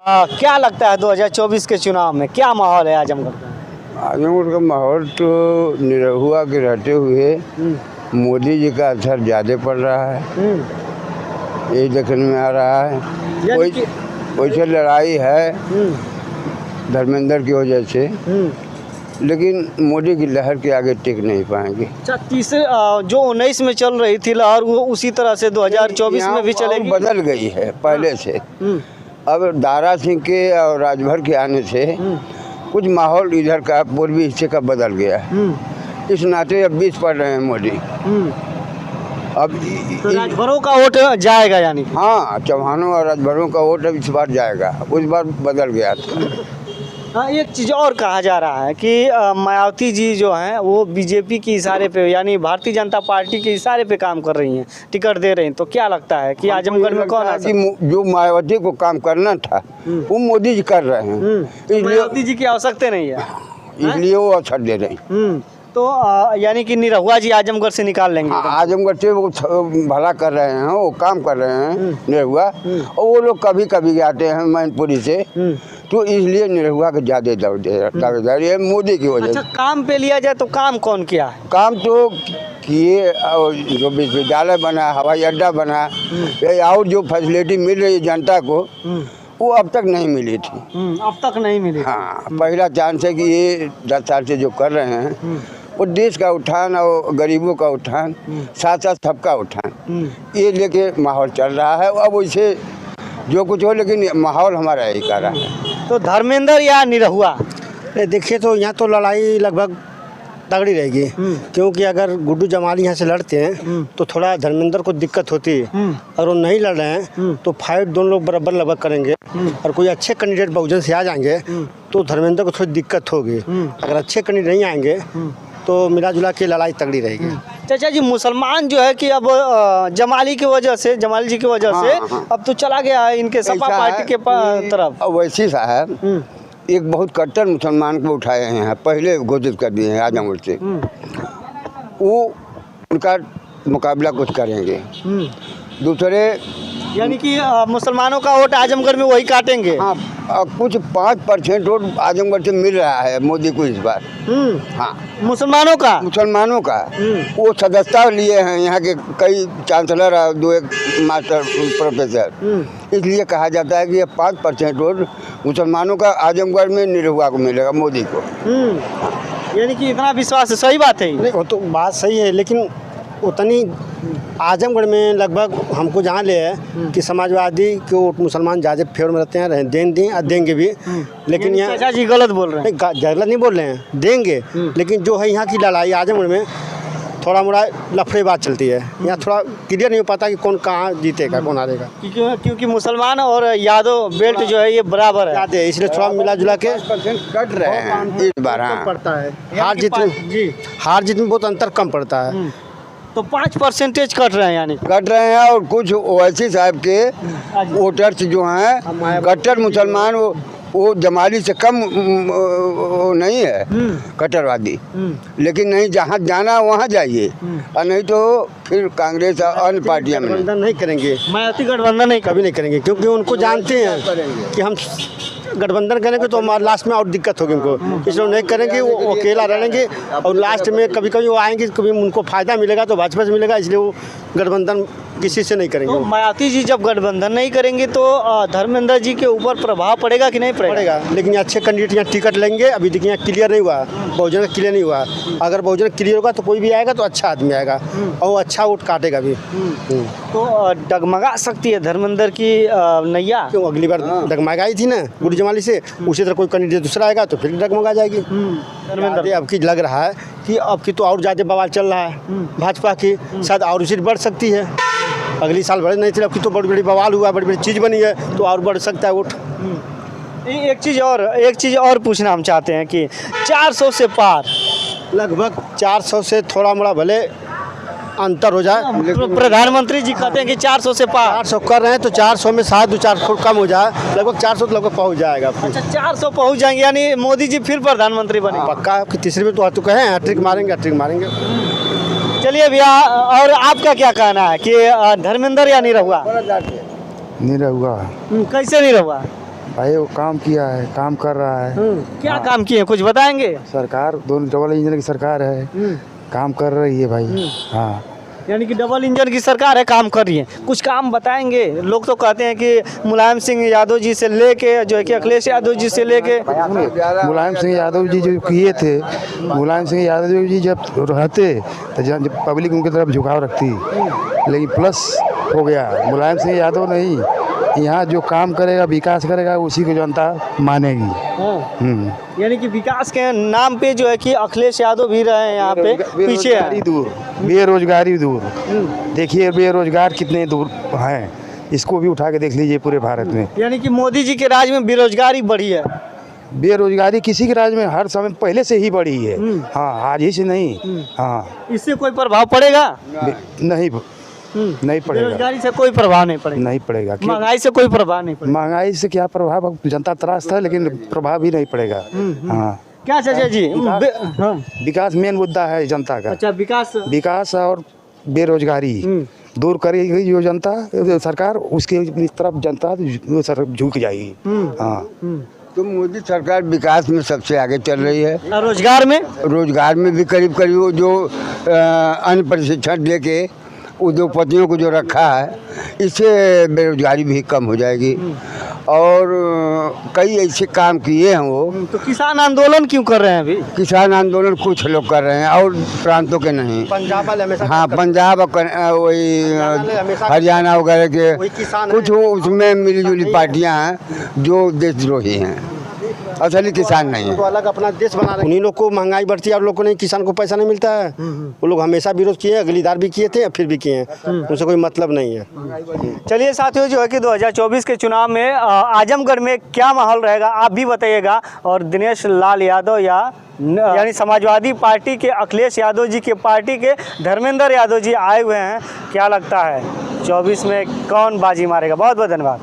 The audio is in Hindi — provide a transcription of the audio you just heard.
क्या लगता है 2024 के चुनाव में क्या माहौल है आजमगढ़ का? आजमगढ़ का माहौल तो निरहुआ के रहते हुए मोदी जी का असर ज़्यादा पड़ रहा है, यही देखने में आ रहा है। वैसे लड़ाई है धर्मेंद्र की वजह से, लेकिन मोदी की लहर के आगे टिक नहीं पाएंगे। अच्छा, तीसरे जो 19 में चल रही थी लहर वो उसी तरह से 2024 में भी चलेगी? बदल गई है पहले से। अब दारा सिंह के और राजभर के आने से कुछ माहौल इधर का पूर्वी हिस्से का बदल गया है। इस नाते अब 20 पड़ रहे हैं मोदी। अब तो राजभरों का वोट जाएगा यानी? हाँ, चौहानों और राजभरों का वोट अब इस बार जाएगा, उस बार बदल गया था। हाँ, एक चीज़ और कहा जा रहा है कि मायावती जी जो हैं वो बीजेपी के इशारे पे यानी भारतीय जनता पार्टी के इशारे पे काम कर रही हैं, टिकट दे रही हैं। तो क्या लगता है कि आजमगढ़ में कौन आ सकता है? जो मायावती को काम करना था वो मोदी जी कर रहे हैं, तो मायावती जी की आवश्यकता नहीं है, इसलिए वो अवसर दे रहे हैं। तो यानी कि निरहुआ जी आजमगढ़ से निकाल लेंगे? आजमगढ़ से वो भला कर रहे हैं, वो काम कर रहे हैं निरहुआ, और वो लोग कभी कभी आते हैं मैनपुरी से, तो इसलिए निरहुआ का ज़्यादा दावेदारी है मोदी की वजह से। अच्छा, काम पे लिया जाए तो काम कौन किया है? काम तो किए, जो विश्वविद्यालय बना, हवाई अड्डा बना, और जो फैसिलिटी मिल रही है जनता को वो अब तक नहीं मिली थी। अब तक नहीं मिली? हाँ, पहला चांस है कि ये 10 साल से जो कर रहे हैं वो देश का उत्थान और गरीबों का उत्थान, साथ साथ सबका उत्थान, ये लेके माहौल चल रहा है। अब वैसे जो कुछ हो, लेकिन माहौल हमारा यही कर रहा है। तो धर्मेंद्र या निरहुआ? देखिए, तो यहाँ तो लड़ाई लगभग तगड़ी रहेगी, क्योंकि अगर गुड्डू जमाली यहाँ से लड़ते हैं तो थोड़ा धर्मेंद्र को दिक्कत होती है। अगर वो नहीं लड़ रहे हैं तो फाइट दोनों लोग बराबर लगभग करेंगे, और कोई अच्छे कैंडिडेट बहुजन से आ जाएंगे तो धर्मेंद्र को थोड़ी दिक्कत होगी। अगर अच्छे कैंडिडेट नहीं आएंगे तो मिला जुला के लड़ाई तगड़ी रहेगी। चाचा जी, मुसलमान जो है कि अब जमाली जी की वजह से अब तो चला गया है इनके सपा पार्टी के तरफ। वैसी साहब एक बहुत कट्टर मुसलमान को उठाए हैं यहाँ, पहले घोषित कर दिए हैं आजमगढ़ से, वो उनका मुकाबला कुछ करेंगे। दूसरे यानी कि मुसलमानों का वोट आजमगढ़ में वही काटेंगे? हाँ, कुछ 5% वोट आजमगढ़ से मिल रहा है मोदी को इस बार। हाँ, मुसलमानों का वो सदस्यता लिए हैं यहाँ के कई चांसलर और 2-1 मास्टर प्रोफेसर, इसलिए कहा जाता है कि ये 5% वोट मुसलमानों का आजमगढ़ में निरहुआ को मिलेगा, मोदी को। यानी कि इतना विश्वास है? सही बात है? नहीं, वो तो बात सही है, लेकिन उतनी आजमगढ़ में लगभग हमको जहाँ ले है कि समाजवादी के वोट मुसलमान ज़्यादा फेवर में रहते हैं, देंगे भी। लेकिन यहाँ चाचा जी गलत बोल रहे हैं? गलत नहीं बोल रहे हैं, देंगे, लेकिन जो है यहाँ की लड़ाई आजमगढ़ में थोड़ा मोड़ा लफड़े बात चलती है। यहाँ थोड़ा क्लियर नहीं हो पाता कि कौन कहाँ जीतेगा, कौन हारेगा, क्योंकि मुसलमान और यादव बेल्ट जो है ये बराबर है, इसलिए थोड़ा मिला जुला के कट रहे हैं इस बार। पड़ता है हार जीत में बहुत अंतर कम पड़ता है, तो 5% कट रहे हैं, यानी कट रहे हैं। और कुछ ओवैसी साहब के वोटर्स जो हैं कट्टर मुसलमान, वो जमाली से कम नहीं है कट्टरवादी, लेकिन नहीं, जहाँ जाना वहाँ जाइए, और नहीं तो फिर कांग्रेस और अन्य पार्टियाँ में नहीं करेंगे, मायावती गठबंधन नहीं कभी नहीं करेंगे, क्योंकि उनको जानते हैं कि हम गठबंधन करेंगे तो हमारे लास्ट में और दिक्कत होगी उनको, इसलिए नहीं करेंगे। वो अकेला रहेंगे और लास्ट में कभी कभी वो आएंगे, कभी उनको फ़ायदा मिलेगा तो भाजपा से मिलेगा, इसलिए वो गठबंधन किसी से नहीं करेंगे। तो मायावती जी जब गठबंधन नहीं करेंगे तो धर्मेंद्र जी के ऊपर प्रभाव पड़ेगा कि नहीं पड़ेगा? लेकिन अच्छे कैंडिडेट यहाँ टिकट लेंगे। अभी देखिए यहाँ क्लियर नहीं हुआ, बहुजन का क्लियर नहीं हुआ। अगर बहुजन क्लियर होगा तो कोई भी आएगा तो अच्छा आदमी आएगा और वो अच्छा वोट काटेगा भी। तो डगमगा सकती है धर्मेंद्र की नैया? क्यों, अगली बार डगमगाई थी ना गुड्डू जमाली से, उसी तरह कोई कैंडिडेट दूसरा आएगा तो फिर डगमगा जाएगी धर्मेंद्र। अब की लग रहा है कि अब की तो और ज़्यादा बवाल चल रहा है भाजपा की, शायद और सीट बढ़ सकती है। अगली साल बढ़ नहीं थी, अब की तो बड़ी बड़ी बवाल हुआ, बड़ी बड़ी चीज़ बनी है, तो और बढ़ सकता है वोट। एक चीज़ और पूछना हम चाहते हैं कि 400 से पार, लगभग 400 से थोड़ा मोड़ा भले अंतर हो जाए। प्रधानमंत्री जी कहते हैं कि 400 से पार, 400 कर रहे हैं तो 400 में शायद 2-4 फुट कम हो जाए, लगभग 400 लगभग पहुँच जाएगा। अच्छा, 400 पहुँच जाएंगे, यानी मोदी जी फिर प्रधानमंत्री बने? पक्का, तीसरी में तो आ चुके हैं, हैट्रिक मारेंगे। चलिए भैया, और आपका क्या कहना है कि धर्मेंद्र या निरहुआ? निरहुआ। कैसे निरहुआ? भाई वो काम किया है, काम कर रहा है। क्या काम किए हैं, कुछ बताएंगे? सरकार दोनों डबल इंजन की सरकार है, काम कर रही है भाई। हाँ, यानी कि डबल इंजन की सरकार है, काम कर रही है। कुछ काम बताएंगे? लोग तो कहते हैं कि मुलायम सिंह यादव जी से लेके जो है कि अखिलेश यादव जी से लेके मुलायम सिंह यादव जी जो किए थे, मुलायम सिंह यादव जी जब रहते तो जब पब्लिक उनकी तरफ झुकाव रखती, लेकिन प्लस हो गया मुलायम सिंह यादव नहीं, यहाँ जो काम करेगा विकास करेगा उसी को जनता मानेगी। यानी कि विकास के नाम पे जो है कि अखिलेश यादव भी रहे हैं यहाँ पे पीछे है। दूर बेरोजगारी दूर, देखिए बेरोजगार कितने दूर हैं, इसको भी उठा के देख लीजिए पूरे भारत में। यानी कि मोदी जी के राज में बेरोजगारी बढ़ी है। बेरोजगारी किसी के राज में हर समय पहले से ही बढ़ी है। हाँ, आज ही से नहीं। हाँ, इससे कोई प्रभाव पड़ेगा? नहीं पड़ेगा। बेरोजगारी से कोई प्रभाव नहीं पड़ेगा? नहीं पड़ेगा। महंगाई से कोई प्रभाव नहीं पड़ेगा? महंगाई से क्या प्रभाव, अब जनता त्रास्त है लेकिन प्रभाव ही नहीं पड़ेगा। हाँ, क्या चाचा जी? हाँ। विकास मेन मुद्दा है जनता का। अच्छा, विकास और बेरोजगारी दूर करेगी जो जनता सरकार, उसके तरफ जनता झुक जाएगी। हाँ, तो मोदी सरकार विकास में सबसे आगे चल रही है। रोजगार में भी करीब करीब जो अन्य प्रशिक्षण दे के उद्योगपतियों को जो रखा है, इससे बेरोजगारी भी कम हो जाएगी। और कई ऐसे काम किए हैं वो। तो किसान आंदोलन क्यों कर रहे हैं अभी? किसान आंदोलन कुछ लोग कर रहे हैं और प्रांतों के नहीं। पंजाब वाले हमेशा हाँ, पंजाब वही हरियाणा वगैरह के कुछ उसमें मिली-जुली पार्टियां हैं जो देशद्रोही हैं, असली किसान नहीं है। तो अलग अपना देश बना रहे हैं। उन्हीं लोग को महंगाई बढ़ती है और लोग को नहीं, किसान को पैसा नहीं मिलता है। वो लोग हमेशा विरोध किए, अगली बार भी किए थे, फिर भी किए हैं, उनसे कोई मतलब नहीं है। चलिए साथियों, जो है कि 2024 के चुनाव में आजमगढ़ में क्या माहौल रहेगा आप भी बताइएगा। और दिनेश लाल यादव यानी समाजवादी पार्टी के अखिलेश यादव जी के पार्टी के धर्मेंद्र यादव जी आए हुए हैं, क्या लगता है 24 में कौन बाजी मारेगा? बहुत बहुत धन्यवाद।